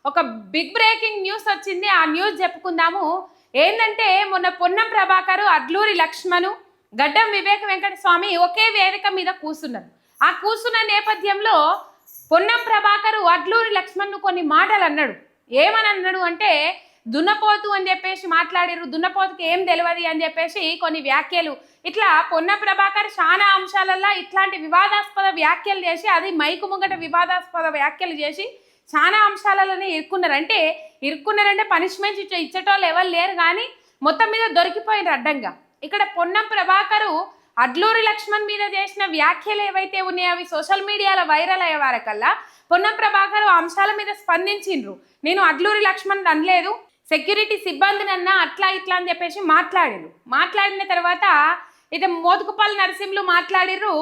ఒక big breaking news వచ్చింది. ఆ న్యూస్ చెప్పుకుందాము. ఏంటంటే మొన్న పొన్నం ప్రభాకర్, అడ్లూరి లక్ష్మణు, గడ్డం వివేక వెంకట స్వామి ఒకే వేదిక మీద కూర్చున్నారు. ఆ కూర్చున్న నేపథ్యంలో పొన్నం ప్రభాకర్ అడ్లూరి లక్ష్మణ్ను కొన్ని మాటలు అన్నాడు. ఏమని అన్నాడు అంటే, దున్నపోతు అని చెప్పేసి మాట్లాడారు, దున్నపోతుకి ఏం తెలియదు అని చెప్పేసి కొన్ని వ్యాఖ్యలు. ఇట్లా పొన్నం ప్రభాకర్ చాలా అంశాలల్లో ఇట్లాంటి వివాదాస్పద వ్యాఖ్యలు చేసి, అది మైకు ముంగట వివాదాస్పద వ్యాఖ్యలు చేసి చాలా అంశాలలోనే ఇరుక్కున్నారంటే పనిష్మెంట్ ఇచ్చేటోళ్ళు ఎవరు లేరు, కానీ మొత్తం మీద దొరికిపోయిన అడ్డంగా. ఇక్కడ పొన్నం ప్రభాకరు అడ్లూరి లక్ష్మణ్ మీద చేసిన వ్యాఖ్యలు ఏవైతే ఉన్నాయో అవి సోషల్ మీడియాలో వైరల్ అయ్యే వారకల్లా పొన్నం ప్రభాకర్ అంశాల మీద స్పందించిండ్రు. నేను అడ్లూరి లక్ష్మణ్ అనలేదు, సెక్యూరిటీ సిబ్బందిని అన్నా అట్లా ఇట్లా అని చెప్పేసి మాట్లాడిన తర్వాత ఇక మోతుకుపల్లి నరసింహులు మాట్లాడిర్రు.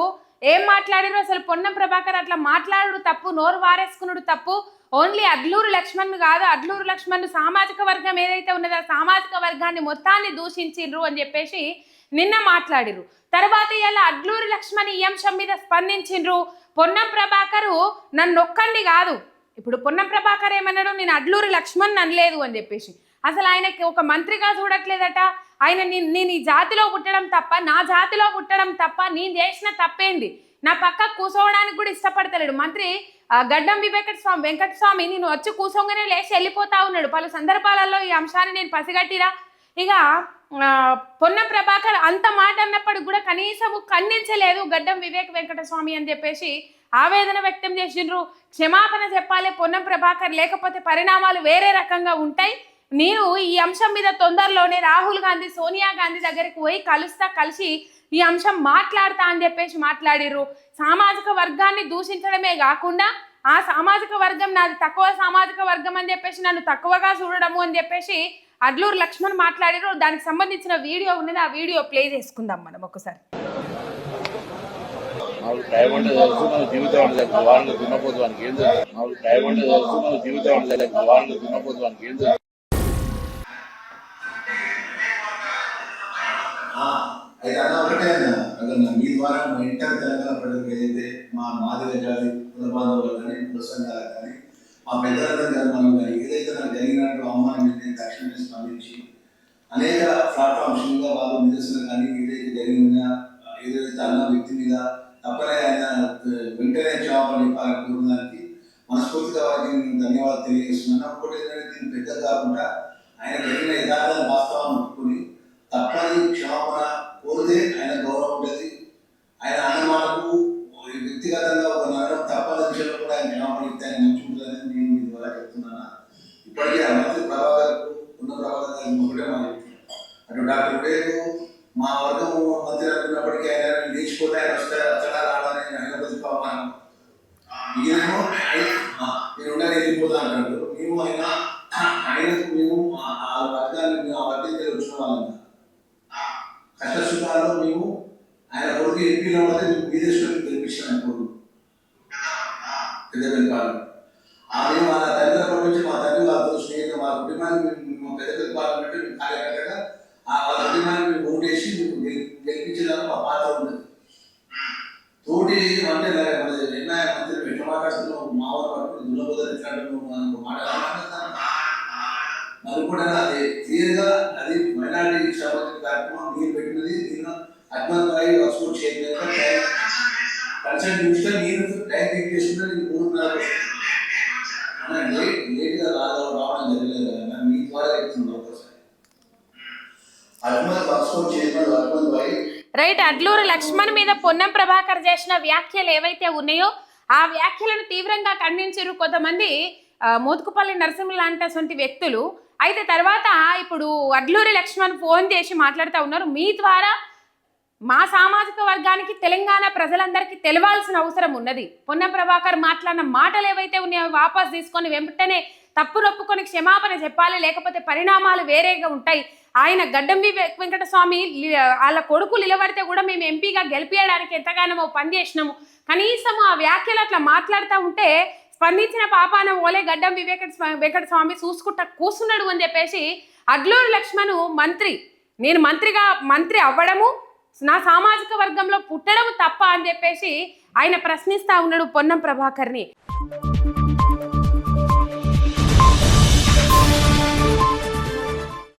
ఏం మాట్లాడిర్రు అసలు? పొన్నం ప్రభాకర్ అట్లా మాట్లాడు తప్పు, నోరు వారేసుకున్నాడు తప్పు. ఓన్లీ అడ్లూరు లక్ష్మణ్ కాదు, అడ్లూరు లక్ష్మణ్ సామాజిక వర్గం ఏదైతే ఉన్నదో ఆ సామాజిక వర్గాన్ని మొత్తాన్ని దూషించిండ్రు అని చెప్పేసి నిన్న మాట్లాడిర్రు. తర్వాత ఇలా అడ్లూరి లక్ష్మణ్ ఈ అంశం మీద స్పందించిండ్రు. పొన్నం ప్రభాకరు నన్ను ఒక్కండి కాదు, ఇప్పుడు పొన్నం ప్రభాకర్ ఏమన్నాడు, నేను అడ్లూరి లక్ష్మణ్ అనలేదు అని చెప్పేసి. అసలు ఆయనకి ఒక మంత్రిగా చూడట్లేదట. ఆయన నేను ఈ జాతిలో పుట్టడం తప్ప, నా జాతిలో పుట్టడం తప్ప నేను చేసిన తప్పేంది, నా పక్క కూర్చోవడానికి కూడా ఇష్టపడతలేడు. మంత్రి గడ్డం వెంకట స్వామి నేను వచ్చి కూర్చోగానే లేచి వెళ్ళిపోతా ఉన్నాడు. పలు సందర్భాలలో ఈ అంశాన్ని నేను పసిగట్టిరా. ఇక పొన్నం ప్రభాకర్ అంత మాట అన్నప్పుడు కూడా కనీసం ఖండించలేదు గడ్డం వెంకట స్వామి అని చెప్పేసి ఆవేదన వ్యక్తం చేసిండ్రు. క్షమాపణ చెప్పాలి పొన్నం ప్రభాకర్, లేకపోతే పరిణామాలు వేరే రకంగా ఉంటాయి. నేను ఈ అంశం మీద తొందరలోనే రాహుల్ గాంధీ, సోనియా గాంధీ దగ్గరికి పోయి కలిసి ఈ అంశం మాట్లాడతా అని చెప్పేసి మాట్లాడిర్రు. సామాజిక వర్గాన్ని దూషించడమే కాకుండా ఆ సామాజిక వర్గం నాది తక్కువ సామాజిక వర్గం అని చెప్పేసి నన్ను తక్కువగా చూడడము అని చెప్పేసి అడ్లూరు లక్ష్మణ్ మాట్లాడిర్రు. దానికి సంబంధించిన వీడియో ఉన్నది, ఆ వీడియో ప్లే చేసుకుందాం మనం ఒకసారి. అయితే అలా ఒకటే అన్న మీ ద్వారా మా ఇంటర్ తెలంగాణ ప్రజలకు ఏదైతే మా మాదిగ జాతి కుల బాంధవులు కానీ కుల సంఘాలకు కానీ మా పెద్దలందరూ కానీ మనం కానీ ఏదైతే నాకు జరిగినట్టు అమ్మాయి నేను తక్షణమే స్పందించి అనేక ప్లాట్ఫామ్స్ మీద వాళ్ళు నిరసన కానీ ఏదైతే జరిగినా ఏదైతే అన్న వ్యక్తి మీద తప్పనే ఆయన వెంటనే క్షమాపణ చెప్పాలని కోరడానికి మనస్ఫూర్తిగా వారికి నేను ధన్యవాదాలు తెలియజేస్తున్నాను. అప్పుడు ఏంటంటే దీన్ని పెద్ద కాకుండా ఆయన జరిగిన యథార్థ వాస్తవాన్ని ఒప్పుకొని తప్పని క్షమాపణ కోరితే ఆయన గౌరవం ఉంటుంది. ఆయన అన్నమాలకు వ్యక్తిగతంగా ఒక నగరం తప్పని విషయంలో కూడా ఆయన క్షమాపణ ఇస్తే ఆయన మంచి ఉంటుందని నేను మీ ద్వారా చెప్తున్నాను. ఇప్పటికీ ఆ మంత్రి ప్రభాకర్కు ఉన్న ప్రభాకర్ గారికి ఒకటే మా చెప్తున్నాను. అటు డాక్టర్ వేరు మా వర్గం మంత్రి అనుకున్నప్పటికీ ఆయన లేచిపోతే ఆయన వస్తాడా రావడానికి ఆయన బతిపాను ఈయనేమో నేను ఉండాలి వెళ్ళిపోతా అంటాడు. మేము ఆయనకు మేము ఆ వర్గాన్ని ఆ వర్గంలో వచ్చిన వాళ్ళంతా కష్టసుఖాల్లో మేము ఆయన కొడుకు ఎంపీలో పోతే మేము విదేశంలో గెలిపించాను అనుకోడు పెద్ద పెద్దపాలెం. మేము మా తల్లిదండ్రుల నుంచి మా తల్లి వాళ్ళతో స్నేహితులు మా కుటుంబాన్ని మేము పెద్ద పెద్దపాలెం అంటే మేము కార్యకర్తగా వాళ్ళ కుటుంబాన్ని మేము ఓటేసి మేము గెలిపించడానికి మా పాత్ర ఉంటుంది. తోటి అంటే నిర్ణయ మంత్రి ఎట్లా మాట్లాడుతున్నావు మా వారు పట్టుకుని దున్నపోతారు ఎట్లా అంటున్నావు మాట మరి కూడా అది క్లియర్గా అది మైనారిటీ సంబంధించిన కార్యక్రమం మీరు పెట్టినది. నేను అడ్వాన్స్ వర్క్స్ చేయలేదు కన్సల్ట్ చూస్తే నేను టైం ఫిక్స్ చేసుకుంటే నేను 3:30 లేట్గా రావడం జరగలేదు కదా మీ ద్వారా చెప్తున్నాను. ఒకసారి అడ్వాన్స్ వర్క్స్ చేయలేదు అడ్వాన్స్ రైట్. అడ్లూరు లక్ష్మణ్ మీద పొన్నం ప్రభాకర్ చేసిన వ్యాఖ్యలు ఏవైతే ఉన్నాయో ఆ వ్యాఖ్యలను తీవ్రంగా ఖండించారు కొంతమంది మోతుకుపల్లి నరసింహులు లాంటి వ్యక్తులు. అయితే తర్వాత ఇప్పుడు అడ్లూరి లక్ష్మణ్ ఫోన్ చేసి మాట్లాడుతూ ఉన్నారు, మీ ద్వారా మా సామాజిక వర్గానికి తెలంగాణ ప్రజలందరికీ తెలవాల్సిన అవసరం ఉన్నది. పొన్నం ప్రభాకర్ మాట్లాడిన మాటలు ఏవైతే ఉన్నాయో వాపస్ తీసుకొని వెంటనే తప్పు నొప్పుకొని క్షమాపణ చెప్పాలి, లేకపోతే పరిణామాలు వేరేగా ఉంటాయి. ఆయన గడ్డం వెంకట స్వామి వాళ్ళ కొడుకులు నిలబడితే కూడా మేము ఎంపీగా గెలిపించడానికి ఎంతగానో పనిచేసినాము. కనీసము ఆ వ్యాఖ్యలు అట్లా మాట్లాడుతూ ఉంటే స్పందించిన పాపాన ఓలే గడ్డం వెంకట స్వామి చూసుకుంటా కూర్చున్నాడు అని చెప్పేసి అడ్లూరు లక్ష్మణ్ నేను మంత్రి అవ్వడము, నా సామాజిక వర్గంలో పుట్టడం తప్ప అని చెప్పేసి ఆయన ప్రశ్నిస్తూ ఉన్నాడు పొన్నం ప్రభాకర్ని.